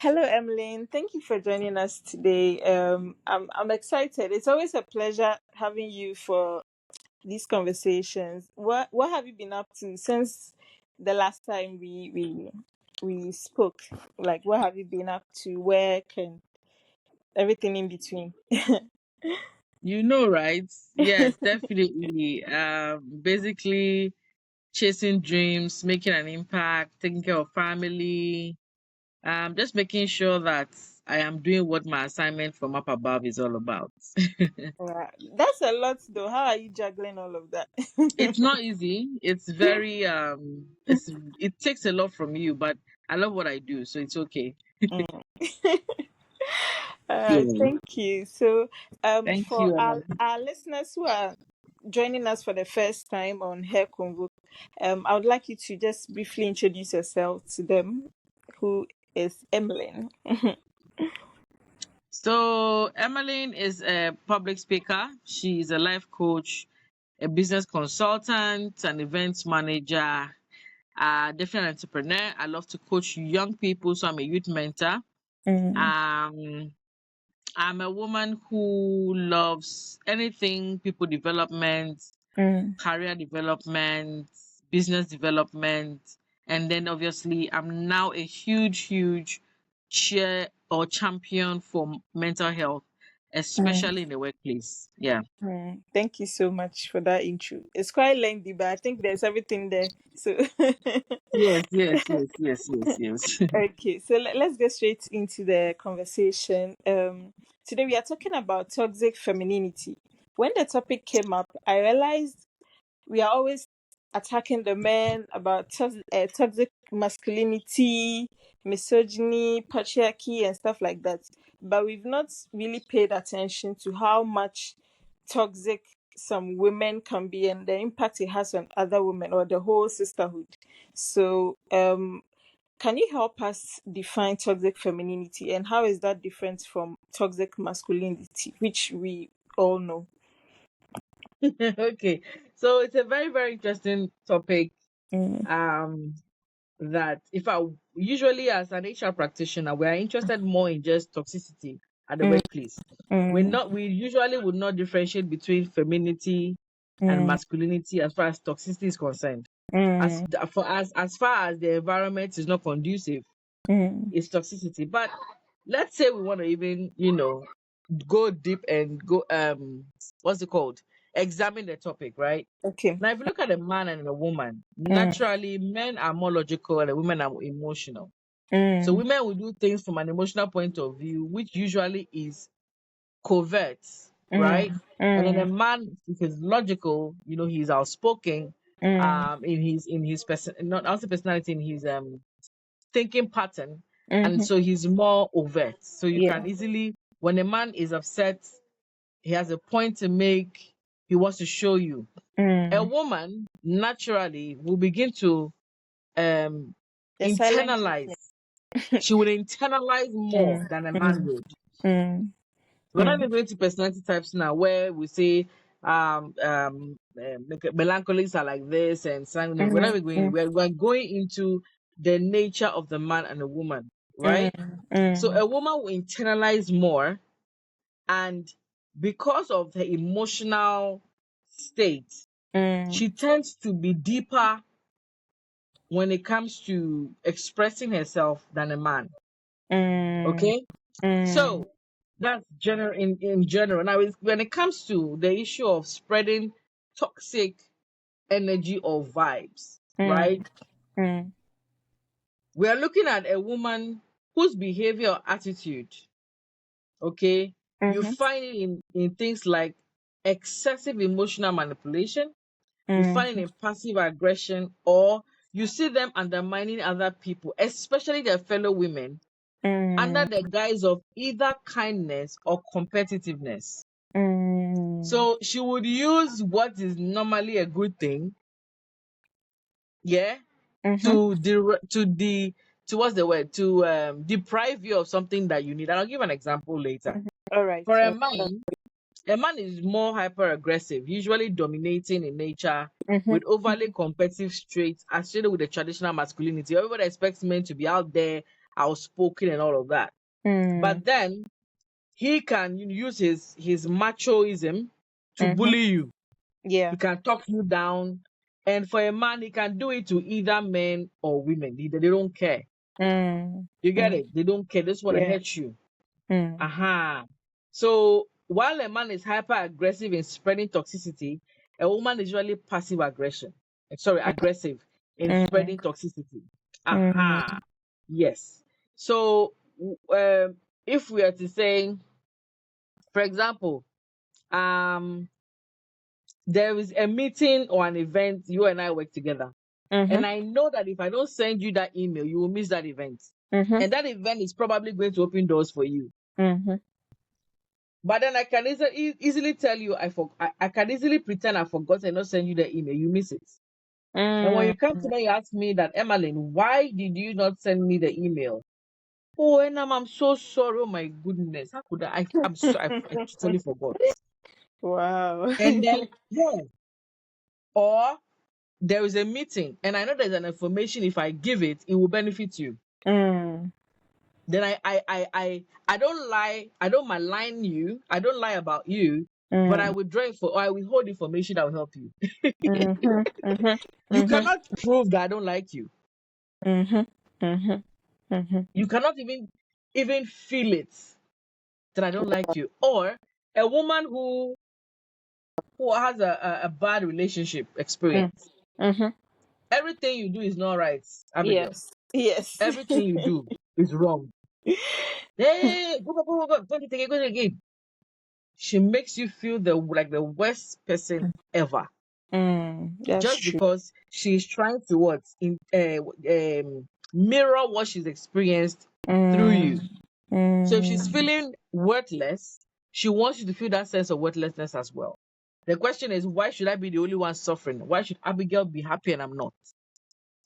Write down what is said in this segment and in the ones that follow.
Hello, Emmaline. Thank you for joining us today. I'm excited. It's always a pleasure having you for these conversations. What have you been up to since the last time we spoke? Like, what have you been up to? Work and everything in between. Right? Yes, definitely. Basically chasing dreams, making an impact, taking care of family, just making sure that I am doing what my assignment from up above is all about. Wow, that's a lot, though. How are you juggling all of that? It's not easy. It's very it takes a lot from you, but I love what I do, so it's okay. Mm. Yeah. Thank you. So, Thank for you, Emma. our listeners who are joining us for the first time on Hair Convo, I would like you to just briefly introduce yourself to them. Who is Emmeline? So Emmeline is a public speaker. She's a life coach, a business consultant, an events manager, definitely an entrepreneur. I love to coach young people, so I'm a youth mentor. Mm, Um, I'm a woman who loves anything people development, mm, career development, business development, and then obviously I'm now a huge cheer or champion for mental health, mm, especially in the workplace. Yeah. Thank you so much for that intro. It's quite lengthy, but I think there's everything there. So, Yes. okay, so let's get straight into the conversation. Today we are talking about toxic femininity. When the topic came up, I realized we are always attacking the men about toxic masculinity, misogyny, patriarchy, and stuff like that. But we've not really paid attention to how much toxic some women can be and the impact it has on other women or the whole sisterhood. So, can you help us define toxic femininity and how is that different from toxic masculinity, which we all know? Okay. So it's a very interesting topic. Mm, Um, that if I usually as an HR practitioner, we are interested more in just toxicity at the mm, workplace. mm, We usually would not differentiate between femininity and mm, masculinity as far as toxicity is concerned. mm, As far as the environment is not conducive, mm. it's toxicity. But let's say we want to even, go deep and go what's it called? Examine the topic, right? Okay. Now, if you look at a man and a woman, Mm, naturally men are more logical and women are emotional. So mm, women will do things from an emotional point of view, which usually is covert, right? mm, And then a mm, man, if he's logical, he's outspoken, mm, in his person, not also personality, in his thinking pattern, and mhm. so he's more overt. So you Yeah. can easily, when a man is upset, he has a point to make, he wants to show you. A Mm. woman naturally will begin to um The silent treatment. internalize. She would internalize more Mm, than a man mm, would. mm, We're not mm, even going to personality types now, where we say melancholics are like this and sanguine. We're not mm, even going. mm, We're going into the nature of the man and the woman, mm, right? So mm, a woman will internalize more, and because of her emotional state, mm, she tends to be deeper when it comes to expressing herself than a man. mm, Okay, mm, so that's general in general. Now, when it comes to the issue of spreading toxic energy or vibes, right? mm, mm, We are looking at a woman whose behavior or attitude, okay, you mhm, find it in things like excessive emotional manipulation, you find it mhm, in passive aggression, or you see them undermining other people, especially their fellow women, under mm, the guise of either kindness or competitiveness. mm, So she would use what is normally a good thing, yeah, mhm, to to what's the word, to deprive you of something that you need. And I'll give an example later. mhm. All right. For a man is more hyper aggressive, usually dominating in nature, Mhm, with overly competitive traits associated with the traditional masculinity. Everybody expects men to be out there outspoken and all of that. Mm. But then he can use his machoism to Mhm. bully you. Yeah. He can talk you down. And for a man, he can do it to either men or women. They don't care. Mm. You get Mm. it? They don't care. They just want to Yeah. hurt you. Mm. Aha. So while a man is hyper aggressive in spreading toxicity, a woman is usually passive aggression. Sorry, aggressive in Mm. spreading toxicity. Mm. Aha. Yes. So if we are to say, for example, um, there is a meeting or an event, you and I work together. Mhm. And I know that if I don't send you that email, you will miss that event. Mhm. And that event is probably going to open doors for you. Mhm. But then I can easily tell you I can easily pretend I forgot and not send you the email. You miss it. And when Mm. you come to me, you ask me that, Emmaline, why did you not send me the email? Oh, and I'm so sorry. Oh my goodness. How could I'm so I totally forgot. Wow. And then yeah. Or there is a meeting and I know there's an information, if I give it, it will benefit you. Mm. Then I don't lie, I don't malign you, I don't lie about you, but I Mm. withdraw or I withhold information that will help you. Mhm. Mhm. You Mhm. cannot prove that I don't like you. Mhm. Mhm. Mhm. You cannot even feel it that I don't like you. Or a woman who has a bad relationship Mm. experience. Mhm. Everything you do is not right, Abigail. Yes. Yes. Everything you do is wrong. Hey, go again, go again. She makes you feel like the worst person ever, That's just true. because she's trying to mirror what she's experienced through Mm. you. So if she's Mm. feeling worthless, she wants you to feel that sense of worthlessness as well. The question is, why should I be the only one suffering? Why should Abigail be happy and I'm not?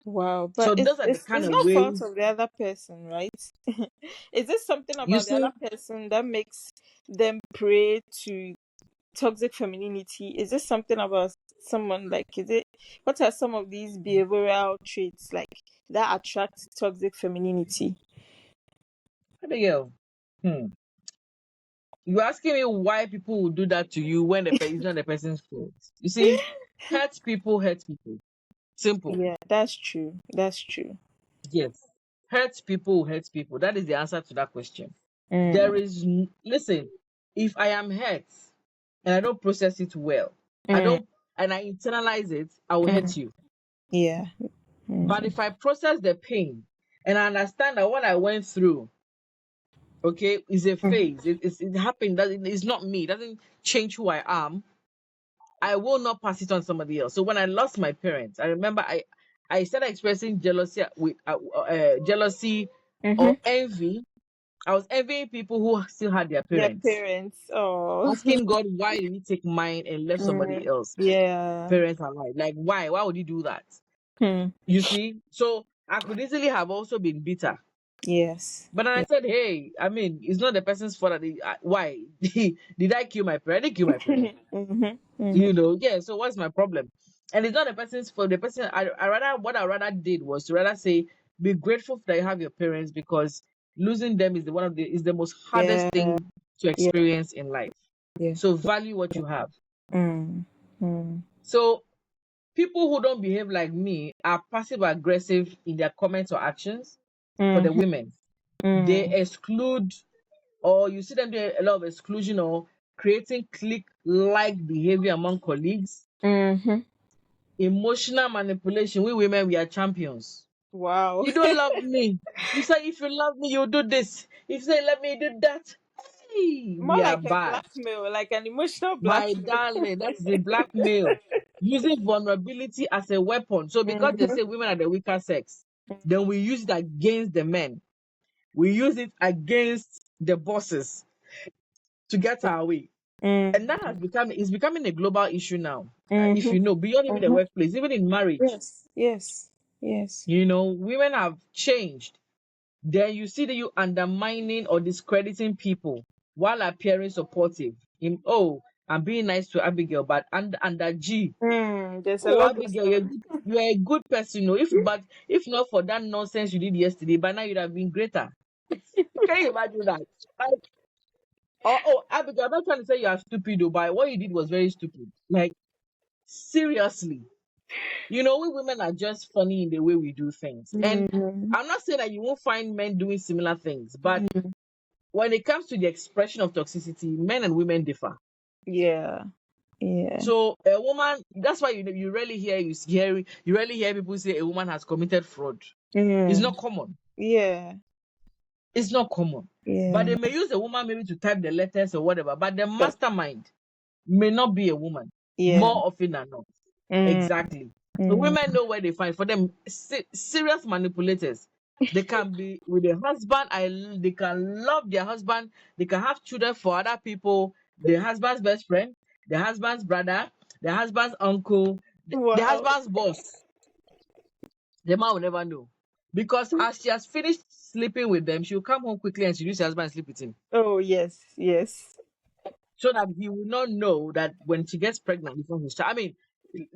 Wow, but So those are the kind it's of not fault ways of the other person, right? Is this something you about the see. other person that makes them prey to toxic femininity? Is this something about someone, like, is it, what are some of these behavioral traits like that attract toxic femininity? Abigail, hmm. You're asking me why people would do that to you when it's not the person's fault. You see, hurt people. Simple. Yeah, that's true. That's true. Yes. Hurt people. That is the answer to that question. Mm, Listen, if I am hurt and I don't process it well, I mm, don't, and I internalize it, I will hurt mm, you. yeah. But Mm, if I process the pain and I understand that what I went through, okay, is a mm, phase, it happened, that it's not me, it doesn't change who I am, I will not pass it on somebody else. So when I lost my parents, I remember I started expressing jealousy mm-hmm. or envy. I was envying people who still had their Their parents, parents. Oh. asking God, why did He take mine and left somebody Mm, else yeah. parents alive? Like why? Why would He do that? Hmm. You see? So I could easily have also been bitter. Yes. But then I Yeah. said, hey, I mean, it's not the person's fault. Why did I kill my parent? I didn't kill my parent. Mm-hmm. Mm-hmm. Yeah, so what's my problem? And it's not the person's fault. The person, I rather, what I rather did was to rather say, be grateful that you have your parents, because losing them is the most hardest Yeah. thing to Yeah. experience in life. Yeah. So value what you have. Mm. Mm. So people who don't behave like me are passive aggressive in their comments or actions. For the Mm-hmm. women, they Mm. exclude, or you see them doing a lot of exclusion or creating clique like behavior among colleagues. Mm-hmm. Emotional manipulation. We women, we are champions. Wow. You don't love me. You say if you love me, you do this. If you say let me do that, hey, More we are like a bad. blackmail, like an emotional My blackmail. darling, that's the blackmail. Using vulnerability as a weapon. So because they Mm-hmm. say women are the weaker sex, then we use it against the men. We use it against the bosses to get our way. And that Mm-hmm. has becoming a global issue now. If Mm-hmm. you know, beyond even the Mm-hmm. workplace, even in marriage, Yes. Yes. Yes. women have changed. Then you see that you undermining or discrediting people while appearing supportive. In, oh, I'm being nice to Abigail, but under G, There's a oh lot going Abigail, on. you're a good person, no. If not for that nonsense you did yesterday, by now you'd have been greater. Can you imagine that? Like, oh, Abigail, I'm not trying to say you are stupid, though, but what you did was very stupid. Like, seriously. We women are just funny in the way we do things. And Mm, I'm not saying that you won't find men doing similar things, but mm, when it comes to the expression of toxicity, men and women differ. yeah, yeah. So a woman, that's why you rarely you rarely hear people say a woman has committed fraud. It's Mm, not common. yeah, It's not common. But yeah, they may use a woman maybe to type the letters or whatever. But the but mastermind may not be a woman yeah. more often than not. Mm, Exactly. So mm, women know where they find. For them, serious manipulators. They can be with a husband. They can love their husband. They can have children for other people. Their husband's best friend, their husband's brother, their husband's uncle, their wow. husband's boss. The man will never know. Because as she has finished sleeping with them, she'll come home quickly and seduce her husband and sleep with him. Oh yes, yes. So that he will not know that when she gets pregnant before his child. I mean,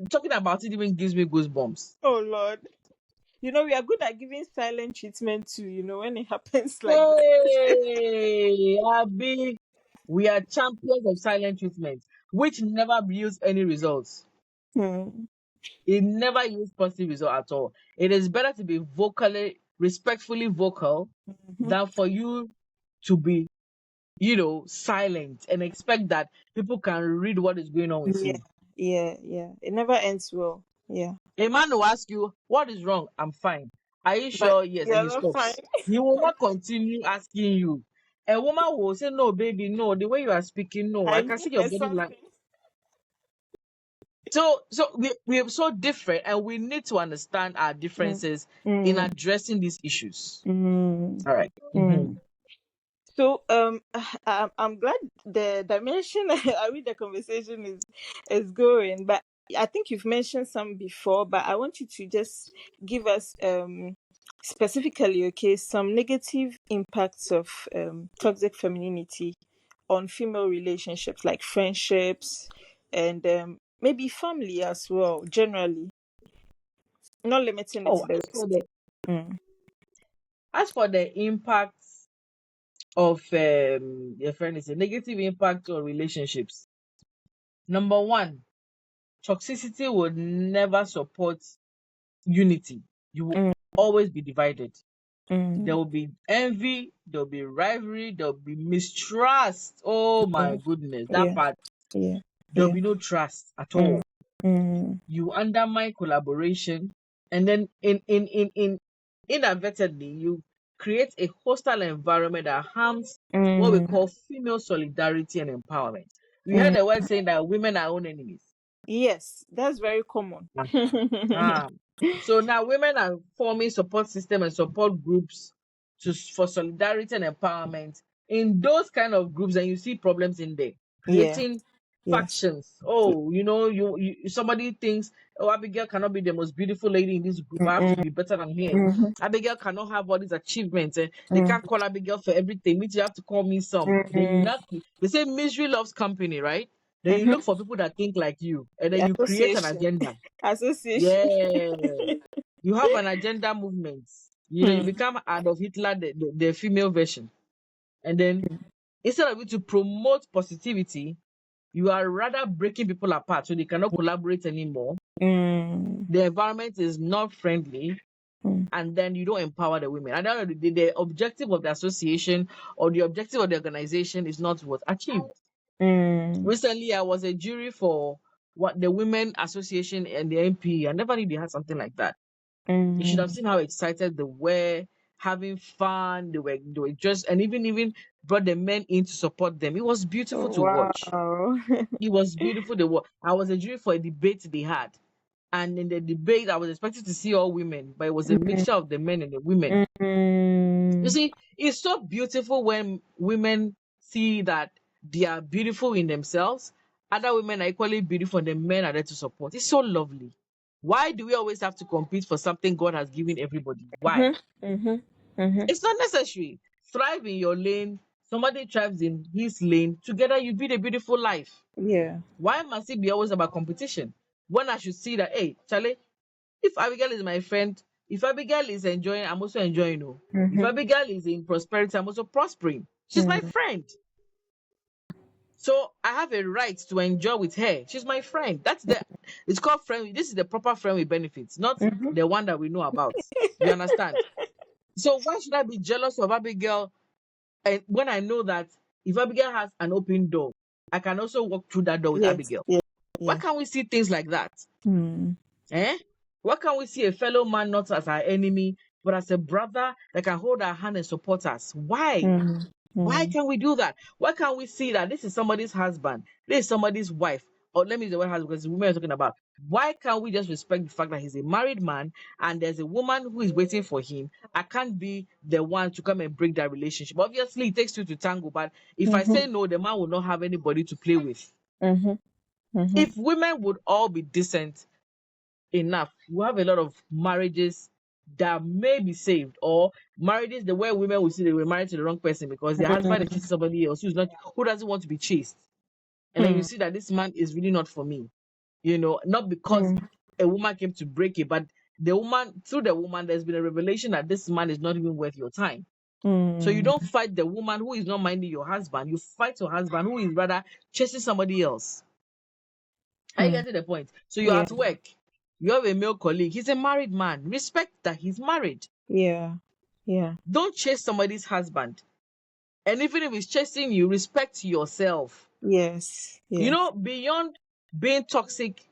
talking about it even gives me goosebumps. Oh Lord. We are good at giving silent treatment too, when it happens like this. Hey, Abby, we are champions of silent treatment, which never yields any results. Hmm. It never yields positive result at all. It is better to be respectfully vocal, Mhm. than for you to be, silent and expect that people can read what is going on with Yeah, you. yeah, yeah. It never ends well. Yeah. A man will ask you, what is wrong? I'm fine. Are you But sure? Yes. And you're he not fine. stops. He will not continue asking you. A woman will say, no, baby, no, the way you are speaking, no. I I know can see your there's body language. something. So we are so different, and we need to understand our Mm, differences in mm, addressing these issues. mm, All right. Mm-hmm. mm. So I'm glad the dimension I mean the conversation is going, but I think you've mentioned some before, but I want you to just give us specifically, okay, some negative impacts of toxic femininity on female relationships like friendships and maybe family as well, generally, not limiting it Oh, to the rest. Mm, as for the impacts of your friend is a negative impact on relationships. Number one, toxicity would never support unity. You will mm, always be divided. There mm, will be envy, there will be rivalry, there will be mistrust. Oh my mm. goodness, that Yeah, part, yeah, there will yeah. be no trust at Mm, all. mm, You undermine collaboration, and then inadvertently you create a hostile environment that harms what we mm, call female solidarity and empowerment. We heard mm. the word saying that women are our own enemies. Yes, that's very common. Ah. So now women are forming support system and support groups for solidarity and empowerment in those kind of groups, and you see problems in there, Yeah, creating yes. factions. Oh, somebody thinks, oh, Abigail cannot be the most beautiful lady in this group. I have to Mm-mm, be better than her. mhm, Abigail cannot have all these achievements. They mm, can't call Abigail for everything. Which you have to call me some. Then you mm, not they say misery loves company, right? Then you mhm. look for people that think like you, and then The you create an association. agenda. Association. Yeah, you have an agenda movement. You Hmm, become Adolf Hitler, the female version. And then instead of you to promote positivity, you are rather breaking people apart so they cannot collaborate anymore. mm, The environment is not friendly, mm, and then you don't empower the women. And then the objective of the association or the objective of the organization is not what achieved. mm, Recently, I was a jury for what the Women Association and the MP. I never knew they had something like that. You should have mm. seen how excited they were, having fun. They were just, and even brought the men in to support them. It was beautiful to watch. Wow. It was beautiful. I was a jury for a debate they had, and in the debate, I was expecting to see all women, but it was a Mm, mixture of the men and the women. You mm. see, it's so beautiful when women see that they are beautiful in themselves. Other women are equally beautiful, and the men are there to support. It's so lovely. Why do we always have to compete for something God has given everybody? Why? Mhm, mhm, mhm. It's not necessary. Thrive in your lane, Somebody thrives in his lane. Together, you build a beautiful life. Yeah. Why must it be always about competition? When I should see that, hey, Charlie, if Abigail is my friend, if Abigail is enjoying, I'm also enjoying. Oh. If Mm-hmm. Abigail is in prosperity, I'm also prospering. She's my Mm-hmm. friend. So I have a right to enjoy with her. She's my friend. It's called friend. This is the proper friend with benefits, not Mm-hmm. the one that we know about. You understand? So why should I be jealous of Abigail? And when I know that if Abigail has an open door, I can also walk through that door with Yes. Abigail. Yeah. Why Yeah. can't we see things like that? Mm. Eh? Why can't we see a fellow man not as our enemy, but as a brother that can hold our hand and support us? Why? Mm. Why Mm. can't we do that? Why can't we see that this is somebody's husband, this is somebody's wife, or let me use the word husband because the women are talking about. Why can't we just respect the fact that he's a married man and there's a woman who is waiting for him? I can't be the one to come and break that relationship. Obviously, it takes two to tango, but if I say Mm-hmm. no, the man will not have anybody to play with. Mm-hmm. Mm-hmm. If women would all be decent enough, we have a lot of marriages that may be saved, or marriages the way women will see they were married to the wrong person because their husband is chasing somebody else who doesn't want to be chased. And then you Mm. see that this man is really not for me. Not because Mm. a woman came to break it, but through the woman, there's been a revelation that this man is not even worth your time. So you Mm. don't fight the woman who is not minding your husband, you fight your husband who is rather chasing somebody else. Are you Mm. getting the point? So you're Yeah. at work, you have a male colleague, he's a married man. Respect that he's married. Yeah. Yeah. Don't chase somebody's husband. And even if he's chasing you, respect yourself. Yes. Yes. Beyond being toxic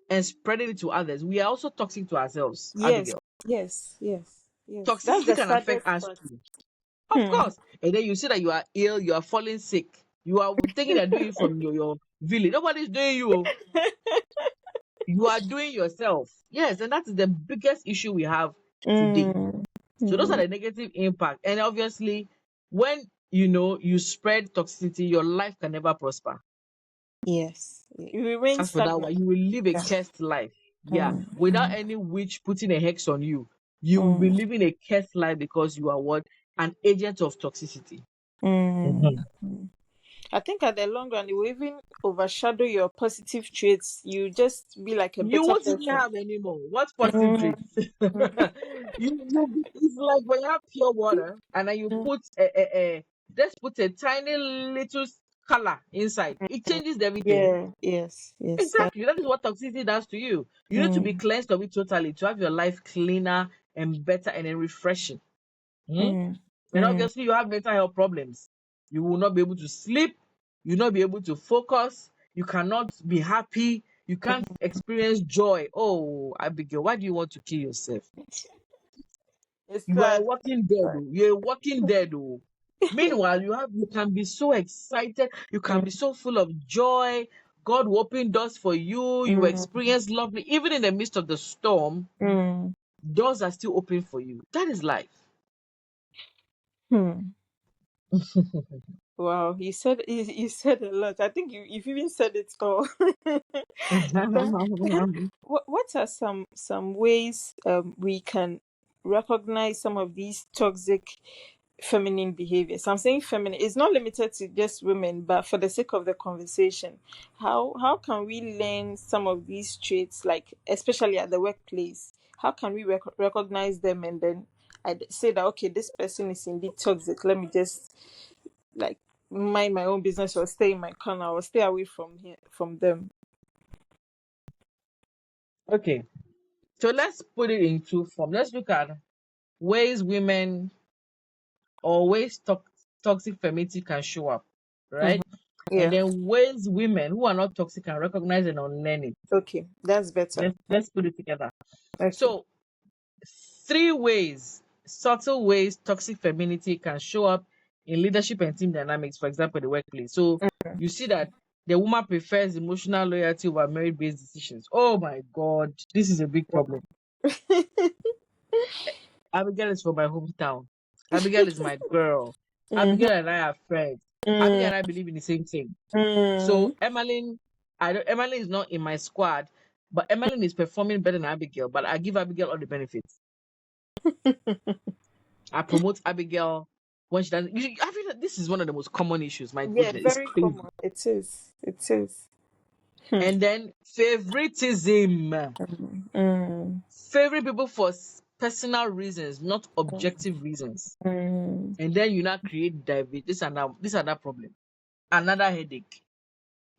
and spreading it to others, we are also toxic to ourselves, Yes. Abigail. Yes. Yes. Yes. That's Toxicity the can affect saddest us part. too. Of Hmm. course. And then you see that you are ill, you are falling sick. You are thinking they're doing it from your village. Nobody's doing you. Oh. You are doing yourself. Yes, and that's the biggest issue we have today. Mm. So those are Mm. the negative impact. And obviously, when you spread toxicity, your life can never prosper. Yes. You remain As for that one, stagnant. you will live a Yeah. cursed life. Yeah. Mm. Without Mm. any witch putting a hex on you. You will be Mm. living a cursed life because you are what? An agent of toxicity. Mm. Mhm. Mm. I think at the long run, it will even overshadow your positive traits. You just be like a You better won't even person. have anymore. What positive Mm. traits? Mhm. It's like when you have pure water and then you Mm. put just put a tiny little color inside. It changes everything. Yeah. Yes. Yes. That. Exactly. That is what toxicity does to you. You need to be Mm. cleansed of it totally to have your life cleaner and better and then refreshing. Hmm? Mm. And Mm. obviously, you have mental health problems. You will not be able to sleep. You will not be able to focus. You cannot be happy. You can't experience joy. Oh, Abigail, why do you want to kill yourself? It's You are a sad. walking dead. Oh. You're a walking dead. Oh. Meanwhile, you can be so excited. You can Mm. be so full of joy. God will open doors for you. You Mm. experience lovely. Even in the midst of the storm, Mm. doors are still open for you. That is life. Hmm. Wow, you said a lot. I think you've even said it all. Then, what are some ways we can recognize some of these toxic feminine behaviors? I'm saying feminine. It's not limited to just women, but for the sake of the conversation, how can we learn some of these traits, like especially at the workplace? How can we recognize them and then I say that okay, this person is indeed toxic. Let me just like mind my own business or stay in my corner or stay away from here from them. Okay. So let's put it in two forms. Let's look at ways women or ways toxic femininity can show up, Hmm. right? And Yeah. then ways women who are not toxic can recognize and unlearn it. Okay, that's better. Let's put it together. Okay. So three ways, subtle ways toxic femininity can show up in leadership and team dynamics, for example, the workplace. So you see that the woman prefers emotional loyalty over merit-based decisions. Oh my God, this is a big problem. Abigail is from my hometown. Abigail is my girl. Mm-hmm. Abigail and I are friends. Abigail Mm, and I believe in the same thing. mm, So Emmeline is not in my squad, but Emmeline is performing better than Abigail. But I give Abigail all the benefits. I promote Abigail when she doesn't. I feel that this is one of the most common issues. My Yeah, goodness, it's very crazy. common. It is. It is. Hmm. And then favoritism, Mm, favoring people for personal reasons, not objective reasons. mm, And then you now create diabetes. This another problem, another headache.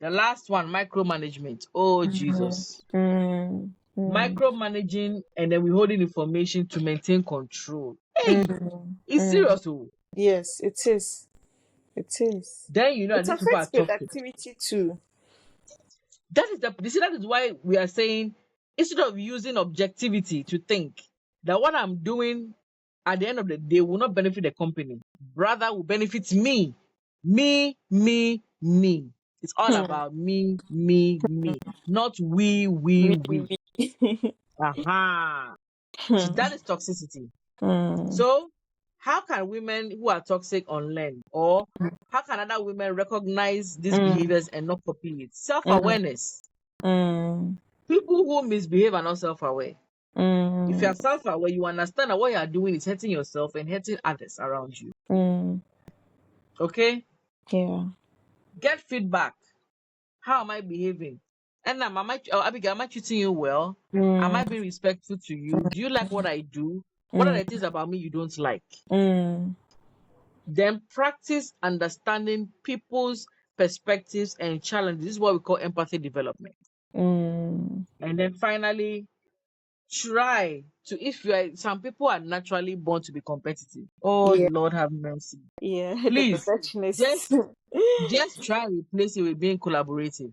The last one, micromanagement. Oh mm, Jesus, mm, mm, micromanaging, and then withholding information to maintain control. Hey, mm, it's mm. serious. Oh, Yes, it is. It is. then you know that It these people are affects toxic. productivity too. That is why we are saying, instead of using objectivity to think that what I'm doing at the end of the day will not benefit the company, rather will benefit me. Me. It's all Hmm. about me, not we. Me. Aha. So Hmm. that is toxicity. Hmm. So how can women who are toxic unlearn, or how can other women recognize these Mm, behaviors and not copy it? mm, Self-awareness. mm, People who misbehave are not self-aware. If you mm, are self-aware, you understand that what you are doing is hurting yourself and hurting others around you. mm. Okay? Yeah. Get feedback. How am I behaving? And Abigail, am I treating you well? Am I Mm, being respectful to you? Do you like what I do? What are mm, the things about me you don't like? mm, Then practice understanding people's perspectives and challenges. This is what we call empathy development. mm. And then finally, try to, if you are, some people are naturally born to be competitive. Oh Yeah. Lord have mercy. Yeah. The Please perfectionist. just try and replace it with being collaborative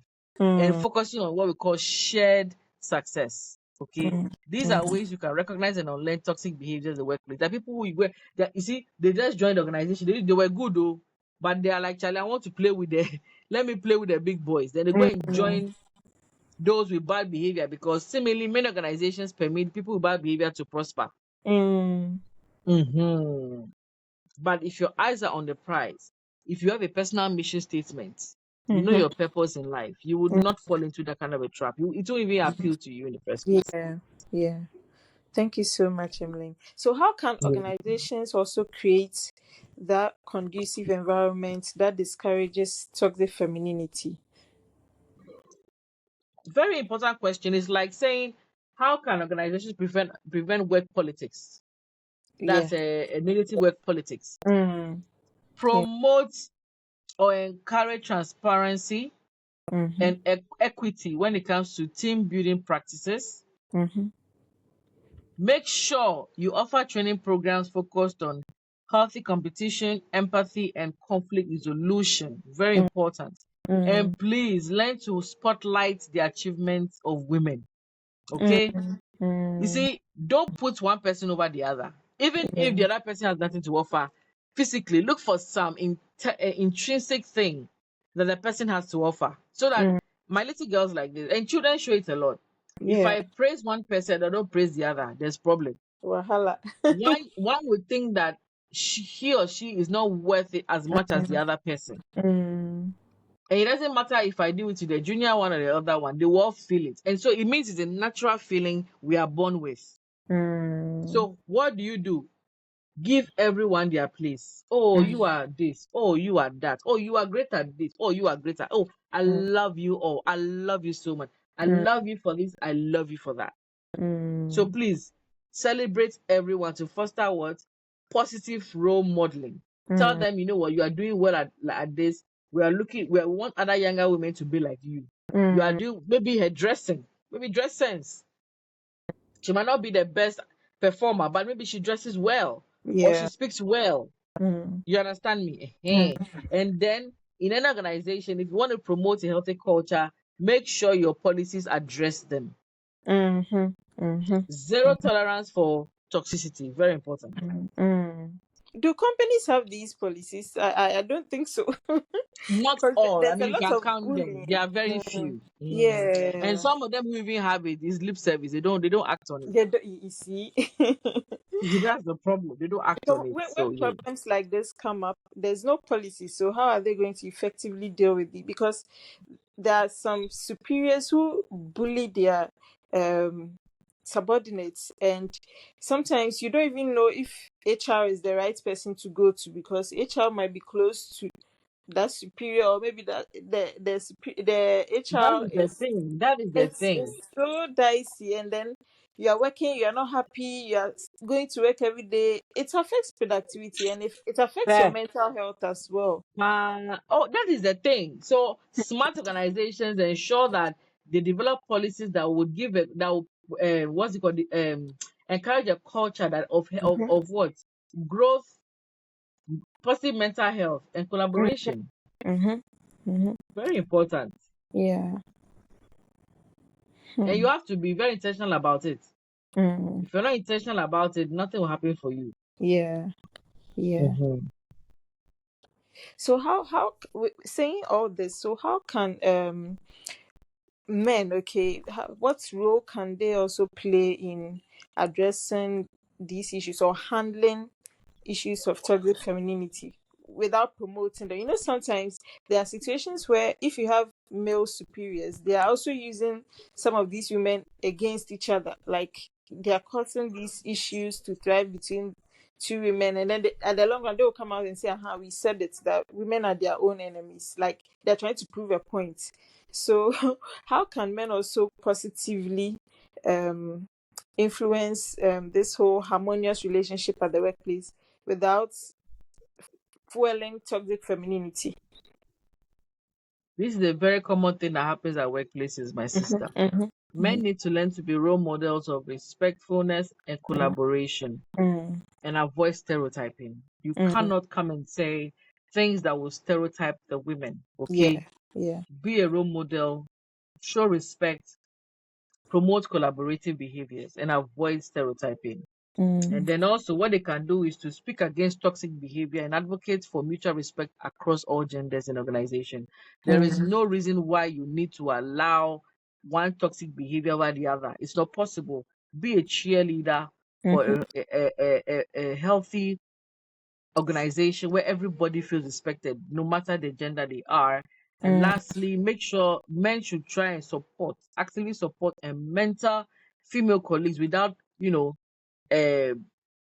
and Mm, focusing on what we call shared success. Okay, mm, these are mm, ways you can recognize and unlearn toxic behaviors in the workplace. There are people who you were that you see, they just joined the organization, they were good though, but they are like, Charlie, I want to play with the let me play with the big boys. Then they go and mm, join those with bad behavior, because seemingly many organizations permit people with bad behavior to prosper. mm, Hmm. But if your eyes are on the prize, if you have a personal mission statement, you know mhm, your purpose in life, you would mm. not fall into that kind of a trap. It won't even appeal to you in the first place. Yeah. Yeah. Thank you so much, Emily. So, how can Yeah. organizations also create that conducive environment that discourages toxic femininity? Very important question. Is like saying, how can organizations prevent work politics? Yeah. That's a negative work politics. Mm, yeah. Promote or encourage transparency Mm-hmm. and equity when it comes to team building practices. Mm-hmm. Make sure you offer training programs focused on healthy competition, empathy, and conflict resolution. Very important. Mm, And please learn to spotlight the achievements of women. Okay? mm, You mm, see, don't put one person over the other. Even if the yeah. other person has nothing to offer, physically, look for some intrinsic thing that the person has to offer. So that Mm, my little girls like this, and children show it a lot. If yeah. I praise one person, I don't praise the other, there's problem. Wahala. One would think that he or she is not worth it as much as the other person. Mm, And it doesn't matter if I do it to the junior one or the other one, they will all feel it. And so it means it's a natural feeling we are born with. mm, So what do? Give everyone their place. Oh, you mm, are this. Oh, you are that. Oh, you are great at this. Oh, you are great at. Oh, I mm, love you all. I love you so much. I mm, love you for this. I love you for that. So mm, please celebrate everyone to foster what? Positive role modeling. Tell mm, them, you know what, you are doing well at this. We want other younger women to be like you. You are mm, doing maybe her dressing, maybe dress sense. She might not be the best performer, but maybe she dresses well or she yeah. speaks well. Mm, You understand me? mm, And then in an organization, if you want to promote a healthy culture, make sure your policies address them. mhm, mhm, Zero tolerance for toxicity. Very important. mm, mm. Do companies have these policies? I don't think so. Not Because all. I there's a mean, you lot can of count them. There bullying. are very Mm, few. And yeah. some of them who even have it is lip service. They don't act on it. They do, you see. That's the problem. They don't act on So it. when So yeah. problems like this come up, there's no policy. So how are they going to effectively deal with it? Because there are some superiors who bully their um subordinates, and sometimes you don't even know if HR is the right person to go to, because HR might be close to that superior, or maybe that the That HR is the is, thing. That is the it's thing. so dicey, and then you are working, you are not happy, you are going to work every day. It affects productivity, and if it affects your Eh, mental health as well. oh, that is the thing. So smart organizations ensure that they develop policies that would give it that would, what's it called, encourage a culture that Mm-hmm. of what, growth, positive mental health, and collaboration. Mm-hmm. Mm-hmm. Very important. Yeah. And you Hmm. have to be very intentional about it. Mm. If you're not intentional about it, nothing will happen for you. Yeah. Yeah. Mhm. So saying all this, so how can men, okay, what role can they also play in addressing these issues or handling issues of toxic femininity without promoting them? You know, sometimes there are situations where if you have male superiors, they are also using some of these women against each other. Like they are causing these issues to thrive between two women, and then at the long run they will come out and say, "Aha, we said it, that women are their own enemies." Like they're trying to prove a point. So, how can men also positively um, influence this whole harmonious relationship at the workplace without fueling toxic femininity? This is a very common thing that happens at workplaces, my sister. Mm-hmm, Men need to learn to be role models of respectfulness and mm-hmm, collaboration mm-hmm, and avoid stereotyping. You mm-hmm. cannot come and say things that will stereotype the women, okay? Yeah, yeah. Be a role model, show respect, promote collaborative behaviors, and avoid stereotyping. And Mm, then also, what they can do is to speak against toxic behavior and advocate for mutual respect across all genders in organization. There is mm, no reason why you need to allow one toxic behavior over the other. It's not possible. Be a cheerleader for mm-hmm, a healthy organization where everybody feels respected, no matter the gender they are. And mm, lastly, make sure men should try and support, actively support and mentor female colleagues without, uh,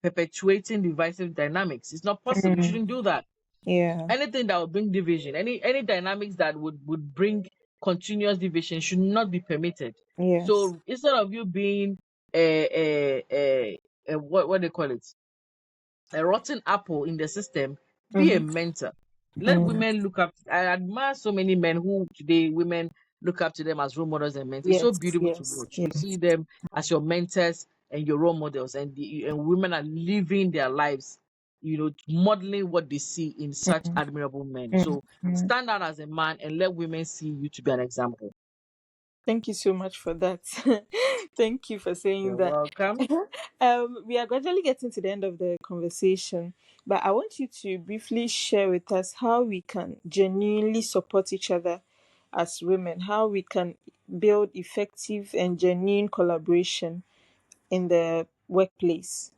perpetuating divisive dynamics. It's not possible. You mm. shouldn't do that. Yeah, Anything that would bring division, any dynamics that would bring continuous division should not be permitted. yes. So instead of you being a what they call it, a rotten apple in the system, be a Mm-hmm, mentor. Let mm. women look up. I admire so many men who today women look up to them as role models and mentors. It's so Yes, beautiful to yes, watch. You yes. see them as your mentors and your role models, and women are living their lives, modeling what they see in such Mm, admirable men. mm, So mm. stand out as a man and let women see you to be an example. Thank you so much for that. Thank you for saying You're that. welcome. We are gradually getting to the end of the conversation, but I want you to briefly share with us how we can genuinely support each other as women, how we can build effective and genuine collaboration in the workplace.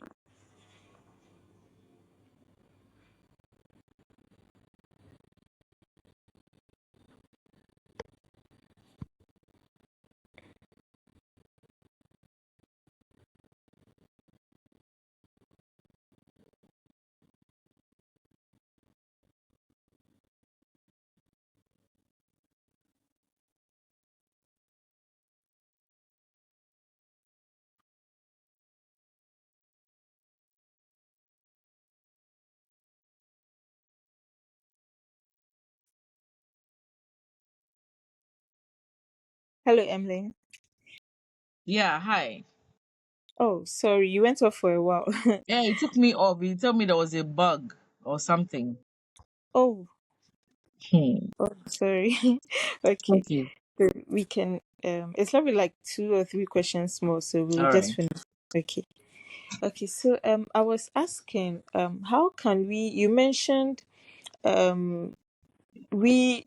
Hello, Emily. Yeah, hi. Oh, sorry, you went off for a while. Yeah, it took me off. You told me there was a bug or something. Oh, Hmm. oh, sorry. Okay. Okay. So we can it's probably like two or three questions more, so we'll All just right. finish. Okay. Okay, so I was asking how can we, you mentioned um we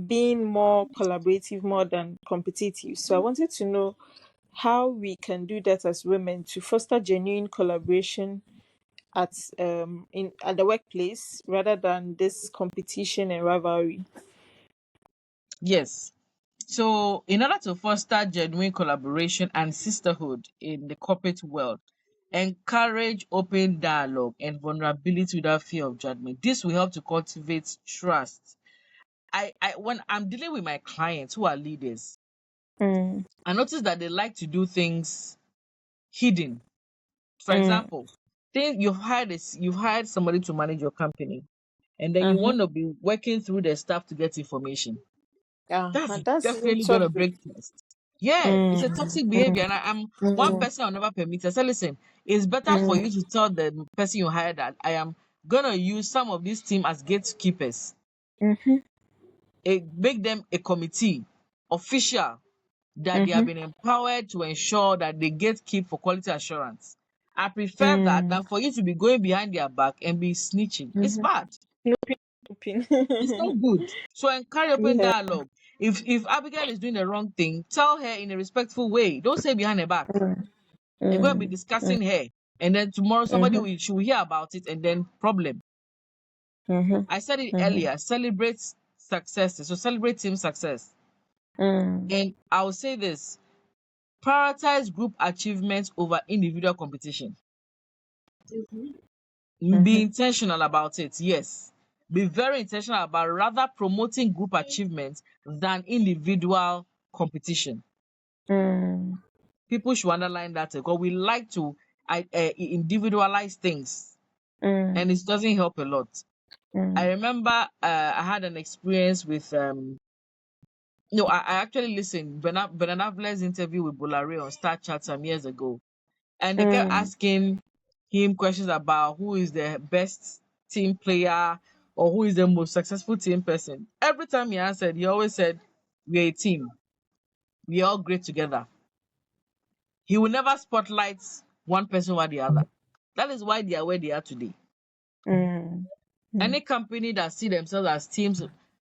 being more collaborative more than competitive. So I wanted to know how we can do that as women to foster genuine collaboration at the workplace rather than this competition and rivalry. Yes. So, in order to foster genuine collaboration and sisterhood in the corporate world, encourage open dialogue and vulnerability without fear of judgment. This will help to cultivate trust. I when I'm dealing with my clients who are leaders, Mm, I notice that they like to do things hidden. For mm, example, think you've hired somebody to manage your company, and then you mm-hmm. want to be working through their staff to get information. That's That's even definitely gonna toxic. break trust. Yeah, it's a Mm, toxic behavior, mm, and I'm one mm, person I'll never permit. I said, listen, it's better for mm, you to tell the person you hired that I am gonna use some of this team as gatekeepers. mm-hmm, Make them a committee, official, that they have mm-hmm, been empowered to ensure that they gatekeep for quality assurance. I prefer that mm, than for you to be going behind their back and be snitching. It's mm-hmm. bad. Snooping, It's snooping. not good. So encourage open Yeah. dialogue. If Abigail is doing the wrong thing, tell her in a respectful way. Don't say behind her back Mm, and go and be mm, mm, discussing her. And then tomorrow somebody mm-hmm, will she will hear about it and then problem. mm-hmm, I said it mm-hmm, earlier. Celebrate successes. So celebrate team success. mm, And I will say this: prioritize group achievements over individual competition. Be mm-hmm, intentional about it. Yes. Be very intentional about rather promoting group achievements than individual competition. mm, People should underline that because we like to individualize things mm, and it doesn't help a lot. I mm, remember I had an experience with no, I actually listened Bernard Blair's interview with Bolare on Star Chat some years ago, and they kept mm, asking him questions about who is the best team player or who is the most successful team person. Every time he answered, he always said, "We're a team. We all great together." He will never spotlight one person over the other. That is why they are where they are today. mm, mm, Any company that see themselves as teams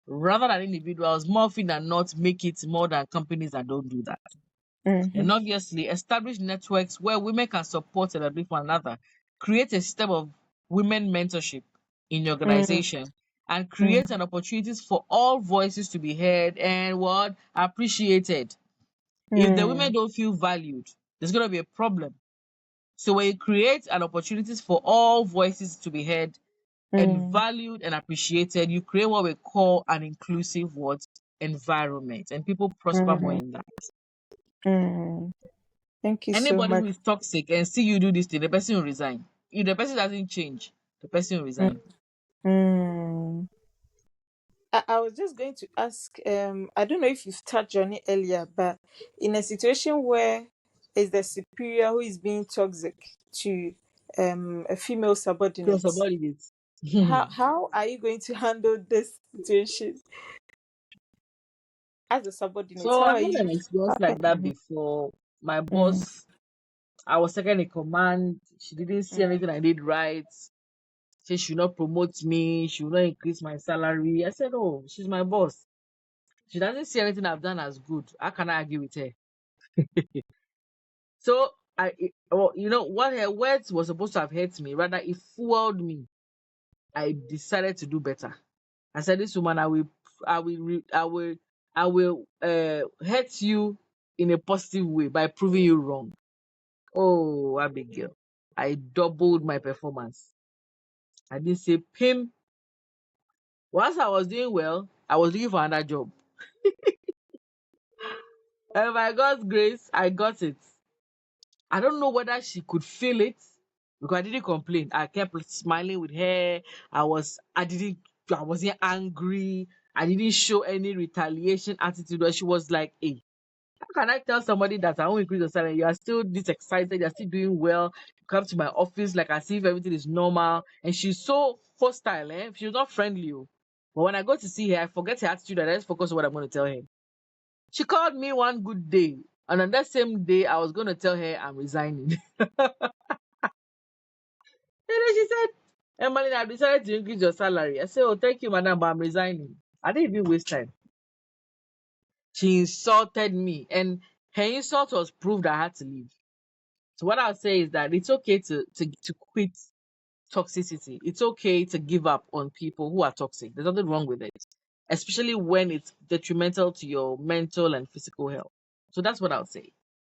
rather than individuals, more often than not, make it more than companies that don't do that. mm-hmm, And obviously, establish networks where women can support and uplift one another. Create a system of women mentorship in your mm, organization and create mm, an opportunities for all voices to be heard and what appreciated. If the women mm, don't feel valued, there's going to be a problem. So when you create an opportunities for all voices to be heard and mm, valued and appreciated, you create what we call an inclusive what environment, and people prosper more mm, in that. mm. Thank you so Anybody who much. is toxic and see you do this thing, the person will resign. If the person doesn't change, the person will Mm, resign. mm. I was just going to ask, I don't know if you've touched on it earlier, but in a situation where is the superior who is being toxic to a female So subordinate, subordinates. how are you going to handle this situation as a subordinate? So How I are had you? an experience How can like that before. My mm, boss, I was second in command. She didn't see mm, anything I did right. She should not promote me. She will not increase my salary. I said, "Oh, she's my boss. She doesn't see anything I've done as good. How can I argue with her?" So well, what her words was supposed to have hurt me. Rather, it fueled me. I decided to do better. I said, "This woman, I will hurt you in a positive way by proving you wrong." Oh, Abigail, I doubled my performance. I didn't say pim. Once I was doing well, I was looking for another job. And by God's grace, I got it. I don't know whether she could feel it because I didn't complain. I kept smiling with her. I wasn't angry. I didn't show any retaliation attitude. Where she was like, "Hey, how can I tell somebody that I won't increase your salary? You are still this excited. You're still doing well. You come to my office like as if everything is normal." And she's so hostile, eh? She's not friendly. Oh. But when I go to see her, I forget her attitude and I just focus on what I'm going to tell her. She called me one good day. And on that same day, I was going to tell her I'm resigning. And then she said, "Emmaline, I've decided to increase your salary." I said, "Oh, thank you, madam, but I'm resigning." I didn't even waste time. She insulted me, and her insult was proof that I had to leave. So what I'll say is that it's okay to quit toxicity. It's okay to give up on people who are toxic. There's nothing wrong with it. especially when it's detrimental to your mental and physical health. So that's what I'll say.